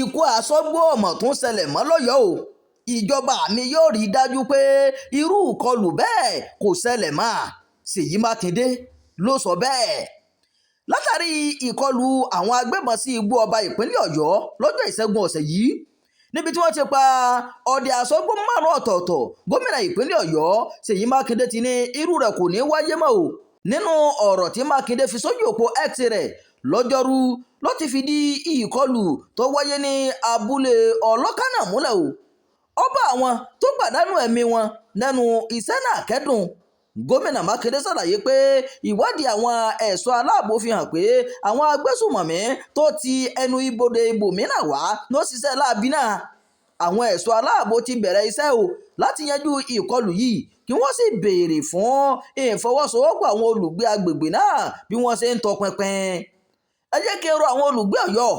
ikú àsọgbó ọmọ tó ń ṣẹlẹ̀ mọ́ lọ́yọ̀ọ́ o ìjọba mi yóò rí i dájú pé irú ìkọlù bẹ́ẹ̀ kò ṣẹlẹ̀ mọ́ Ṣèyí Mákindé ló sọ bẹ́ẹ̀ látàrí ìkọlù àwọn agbébọn sí igbó ọba ìpínlẹ̀ Ọ̀yọ́ lọ́jọ́ ìṣẹ́gun ọ̀sẹ̀ yìí níbi tí wọ́n ti pa ọdẹ àsọgbó márùn ọ̀tọ̀ọ̀tọ̀ gómìnà ìpínlẹ̀ Ọ̀yọ́ Ṣèyí Mákindé ti ní irú rẹ̀ kò ní wáyé mọ́ o nínú ọ̀rọ̀ tí Mákindé fi sójú òpó X rẹ̀ lọ́jọ́rú ló ti fìdí ìkọlù tó wáyé ní abúlé ọlọ́kànà múlẹ̀ o ọba àwọn tó pàdánù ẹ̀mí wọn lẹ́nu iṣẹ́ náà kẹ́dùn gómìnà Mákindé ṣàlàyé pé ìwádìí àwọn ẹ̀ṣọ́ aláàbò fi hàn pé àwọn agbésùmọ̀mí tó ti ẹnu ibodè ibòmíràn wá ló ṣiṣẹ́ láabi náà àwọn ẹ̀ṣọ́ aláàbò ti bẹ̀rẹ̀ iṣẹ́ o láti yanjú ìkọlù yìí kí wọ́n sì béèrè fún ìfọwọ́sowọ́pọ̀ àwọn olùgbé agbègbè náà bí wọ́n ṣe ń tọpinpin ẹ jẹ́ kí n rọ àwọn olùgbé Ọ̀yọ́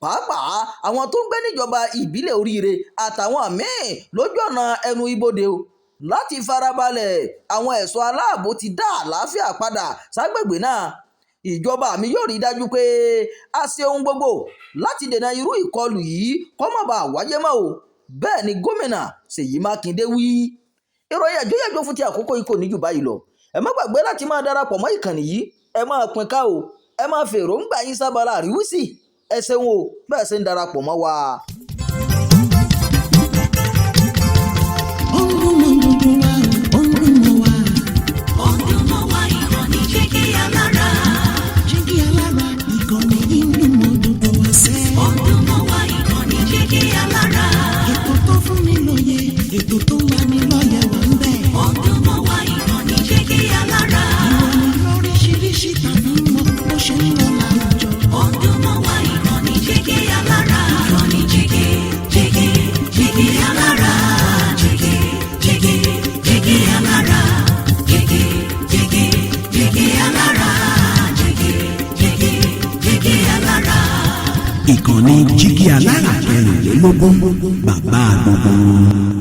pàápàá àwọn tó ń gbé níjọba ìbílẹ̀ Oríire àtàwọn míì lójú ọ̀nà ẹnu ibodè o láti farabalẹ̀ àwọn ẹ̀ṣọ́ aláàbò ti dá àlàáfíà padà ságbègbè náà ìjọba mi yóò rí dájú pé a ṣe ohun gbogbo láti dènà irú ìkọlù yìí kó má bàa wáyé mọ́ o bẹ́ẹ̀ ni gómìnà Ṣèyí Mákindé wí. ìròyìn ẹ̀jọ́ fún ti àkókò yìí kò ní jù báyìí lọ ẹ má gbàgbé láti máa darapọ̀ mọ́ ìkànnì yìí ẹ máa pín ká o ẹ máa fèrò ń gbà yín sábàlá àríwísì ẹ ṣeun o bẹ́ẹ̀ ṣe ń darapọ̀ mọ́ wa. Ètò tó wà ní lọ́yẹ̀ wà ń bẹ̀. Ọdún mọ́ wá ìkànnì Jígí Alára. Ìròyìn lóríṣiríṣi tàbí mọ́ bó ṣe ń lọ láwùjọ. Ọdún mọ́ wá ìkànnì Jígí Alára. Ìkànnì Jígí Alára. Jígí Alára. Jígí Alára. Jígí Alára. Ìkànnì Jígí Alára 24 bàbá gbogbo.